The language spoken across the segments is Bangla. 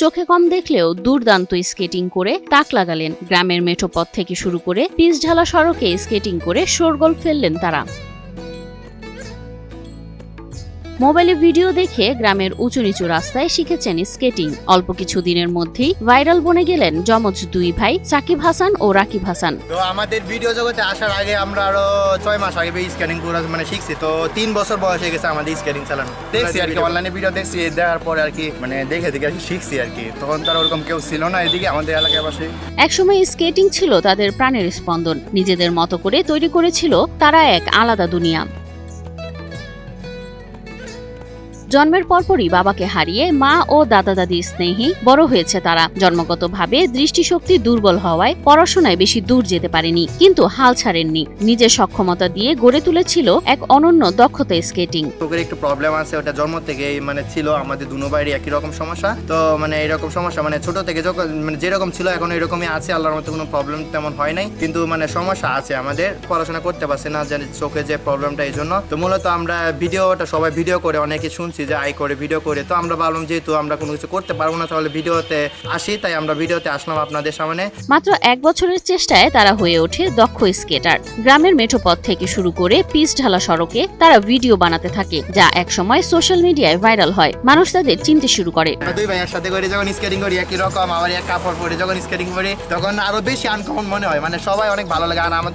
চোখে কম দেখলেও দুর্দান্ত স্কেটিং করে তাক লাগালেন। গ্রামের মেঠোপথ থেকে শুরু করে পিচ ঢালা সড়কে স্কেটিং করে শোরগোল ফেললেন তারা। মোবাইলে ভিডিও দেখে গ্রামের উঁচু নিচু রাস্তায় শিখেছেন স্কেটিং। অল্প কিছু দিনের মধ্যেই ভাইরাল বনে গেলেন যমজ দুই ভাই সাকিব হাসান ও রাকিব হাসান। তো আমাদের ভিডিও জগতে আসার আগে আমরা আরো 6 মাস আগে স্কেটিং করা শিখছি। তো 3 বছর বয়স হয়ে গেছে আমাদের স্কেটিং চালানো। দেখছি আর কি, অনলাইনে ভিডিও দেখছি, দেখার পরে আর কি দেখে আর কি শিখছি আর কি। তখন তার ওরকম কেউ ছিল না এদিকে আমাদের এলাকায় পাশে। একসময় স্কেটিং ছিল তাদের প্রাণের স্পন্দন। নিজেদের মতো করে তৈরি করেছিল তারা এক আলাদা দুনিয়া। জন্মের পরপরই বাবাকে হারিয়ে মা ও দাদা দাদির স্নেহে বড় হয়েছে তারা। জন্মগতভাবে দৃষ্টিশক্তি দুর্বল হওয়ায় পড়াশোনায় বেশি দূর যেতে পারেনি, কিন্তু হাল ছাড়েননি। নিজের সক্ষমতা দিয়ে গড়ে তুলেছিল এক অনন্য দক্ষতা স্কেটিং। চোখের একটু প্রবলেম আছে, ওটা জন্ম থেকে ছিল। আমাদের দুনো বাইরে একই রকম সমস্যা। তো এরকম সমস্যা ছোট থেকে যখন যেরকম ছিল এখন এরকমই আছে। আল্লাহর মতো কোনো প্রবলেম তেমন হয় নাই, কিন্তু সমস্যা আছে আমাদের। পড়াশোনা করতে পারছে না, জানি চোখে যে প্রবলেমটা, এই জন্য। তো মূলত আমরা ভিডিওটা সবাই ভিডিও করে অনেকে শুনছি যে আই করে ভিডিও করে। তো আমরা ভাবলাম যেহেতু আমরা কোনো কিছু করতে পারবো না, তাহলে ভিডিওতে আসি। তাই আমরা ভিডিওতে আসলাম আপনাদের সামনে। মাত্র 1 বছরের চেষ্টায় তারা হয়ে ওঠে দক্ষ স্কেটার। গ্রামের মেঠোপথ থেকে শুরু করে পিচ ঢালা সড়কে তারা ভিডিও বানাতে থাকে, যা একসময় সোশ্যাল মিডিয়ায় ভাইরাল হয়। মানুষ তাদের চিনতে শুরু করে। দুই ভাইয়ের সাথে করে যখন স্কেটিং করি একই রকম, আবার এক কাপড় পরে যখন স্কেটিং করি তখন আরো বেশি আনকমন মনে হয়। সবাই অনেক ভালো লাগে। আর আমার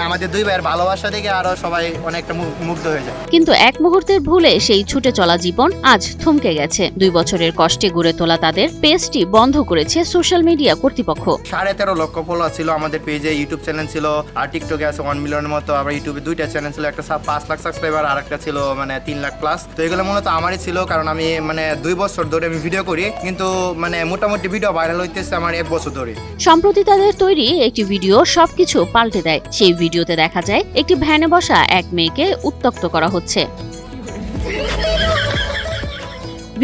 আমাদের দুই ভাইয়ের ভালোবাসা দেখে আরো সবাই অনেকটা মুগ্ধ হয়ে যায়। কিন্তু এক মুহূর্তের ভুলে সেই ছুটে চলা জীবন আজ থমকে গেছে। 2 বছরের কষ্টে গড়ে তোলা তাদের পেজটি বন্ধ করেছে সোশ্যাল মিডিয়া কর্তৃপক্ষ। 13.5 লক্ষ ফলোয়ার ছিল আমাদের পেজে। ইউটিউব চ্যানেল ছিল, আর টিকটকে আছে 1 মিলিয়নের মতো। আবার ইউটিউবে 2টা চ্যানেল ছিল, একটা 5 লাখ সাবস্ক্রাইবার আর একটা ছিল 3 লাখ প্লাস। তো এগুলো মূলত আমারই ছিল, কারণ আমি 2 বছর ধরে আমি ভিডিও করি, কিন্তু মোটামুটি ভিডিও ভাইরাল হইতেছে আমার 1 বছর ধরে। সম্প্রতি তাদের তৈরি একটি ভিডিও সবকিছু পাল্টে দেয়। সেই ভিডিওতে দেখা যায় একটি ভ্যানে বসা এক মেয়েকে উত্ত্যক্ত করা হচ্ছে।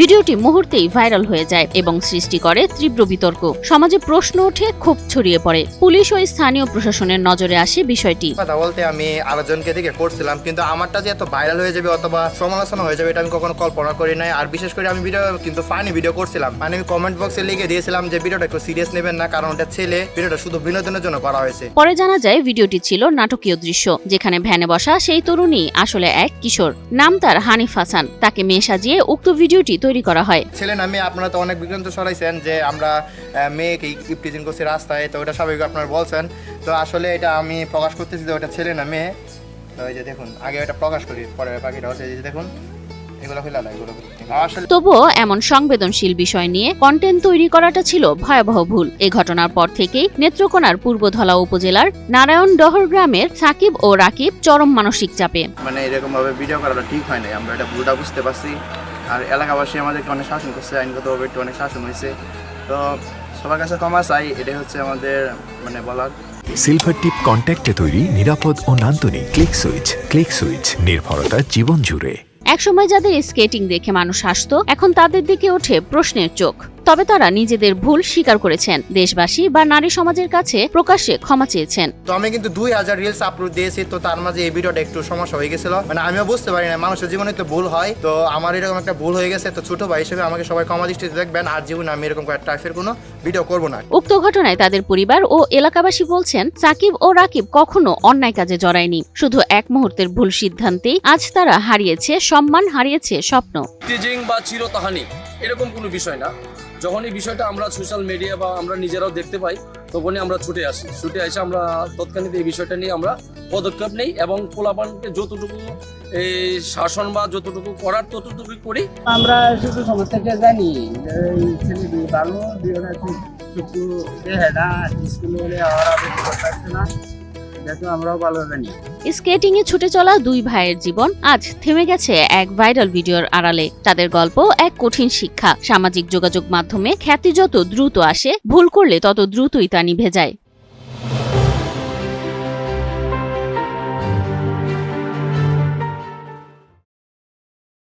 ভিডিওটি মুহূর্তেই ভাইরাল হয়ে যায় এবং সৃষ্টি করে তীব্র বিতর্ক। সমাজে প্রশ্ন ওঠে, ক্ষোভ ছড়িয়ে পড়ে। পুলিশ ও স্থানীয় প্রশাসনের নজরে আসে বিষয়টি। কথা বলতে আমি আরেকজনকে দেখে করছিলাম, কিন্তু আমারটা যে এত ভাইরাল হয়ে যাবে অথবা সমালোচনা হয়ে যাবে এটা আমি কখনো কল্পনা করি নাই। আর বিশেষ করে আমি ভিডিও কিন্তু ফানি ভিডিও করছিলাম। আমি কমেন্ট বক্সে লিখে দিয়েছিলাম যে ভিডিওটা একটু সিরিয়াস নেবেন না, কারণ ওটা ছেলে, ভিডিওটা শুধু বিনোদনের জন্য করা হয়েছে। পরে জানা যায় ভিডিওটি ছিল নাটকীয় দৃশ্য, যেখানে ভ্যানে বসা সেই তরুণী আসলে এক কিশোর। নাম তার হানিফ হাসান। তাকে মেয়ে সাজিয়ে উক্ত ভিডিওটি তৈরি করা হয়। ছেলে না মেয়ে আপনারা তো অনেক বিভ্রান্ত ছড়াইছেন যে আমরা মেয়েকে ইপটিজিং করছি রাস্তায়, তো ওটা স্বাভাবিক আপনারা বলছেন। তো আসলে এটা আমি প্রকাশ করতেছি যে ওটা ছেলে না মেয়ে। তো এই যে দেখুন, আগে এটা প্রকাশ করি, পরে পাখিটা হচ্ছে এই যে দেখুন এগুলো ফেলা না, এগুলো তবুও এমন সংবেদনশীল বিষয় নিয়ে কন্টেন্ট তৈরি করাটা ছিল ভয়াবহ ভুল। এই ঘটনার পর থেকেই নেত্রকোনার পূর্বধলা উপজেলার নারায়ণডহর গ্রামের সাকিব ও রাকিব চরম মানসিক চাপে। এরকম ভাবে ভিডিও করাটা ঠিক হয় না, আমরা এটা ভুলটা বুঝতে পারছি। আর এলাকাবাসী আমাদেরকে অনেক শাসন করছে, আইনগতভাবে একটু অনেক শাসন হয়েছে। তো সবার কাছে ক্ষমা চাই, এটাই হচ্ছে আমাদের বলার। সিলভার টিপ কন্ট্যাক্টে তৈরি নিরাপদ ও নান্দনিক ক্লিক সুইচ। ক্লিক সুইচ, নির্ভরতা জীবন জুড়ে। একসময় যাদের স্কেটিং দেখে মানুষ হাসতো, এখন তাদের দিকে ওঠে প্রশ্নের চোখ। তবে তারা নিজেদের ভুল স্বীকার করেছেন, দেশবাসী বা নারী সমাজের কাছে প্রকাশ্যে ক্ষমা চেয়েছেন। তো আমি কিন্তু 2000 রিলস আপলোড দিয়েছি, তো তার মাঝে এই ভিডিওটা একটু সমস্যা হয়ে গেছিল। আমিও বুঝতে পারি না, মানুষের জীবনে তো ভুল হয়। তো আমার এরকম একটা ভুল হয়ে গেছে। তো ছোট ভাই হিসেবে আমাকে সবাই ক্ষমা দৃষ্টিতে দেখবেন। আর জীবনে আমি এরকম টাইপের কোনো ভিডিও করব না। উক্ত ঘটনায় তাদের পরিবার ও এলাকাবাসী বলছেন, সাকিব ও রাকিব কখনো অন্যায় কাজে জড়ায়নি। শুধু এক মুহূর্তের ভুল সিদ্ধান্তেই আজ তারা হারিয়েছে সম্মান, হারিয়েছে স্বপ্ন। টিজিং বা চিরতাহানি এরকম কোনো বিষয় না। যখন এই বিষয়টা আমরা সোশ্যাল মিডিয়া বা আমরা নিজেরাও দেখতে পাই, তখনই আমরা ছুটে আসি। ছুটে এসে আমরা তৎক্ষণিক এই বিষয়টা নিয়ে আমরা পদক্ষেপ নেই এবং পোলাপানকে যতটুকু এই শাসন বা যতটুকু করার ততটুকু করি। আমরা শুধু সমাজ থেকে জানি যে এই ছেলে বিয়ে ভালো, বিয়েটা চুক্তি দেয় না, স্কুলে হলে আর করতে না, এটা আমরাও ভালো জানি। স্কেটিং এ ছুটে চলা দুই ভাইয়ের জীবন আজ থেমে গেছে এক ভাইরাল ভিডিওর আড়ালে। তাদের গল্প এক কঠিন শিক্ষা। সামাজিক যোগাযোগ মাধ্যমে খ্যাতি যত দ্রুত আসে, ভুল করলে তত দ্রুতই তা নিভে যায়।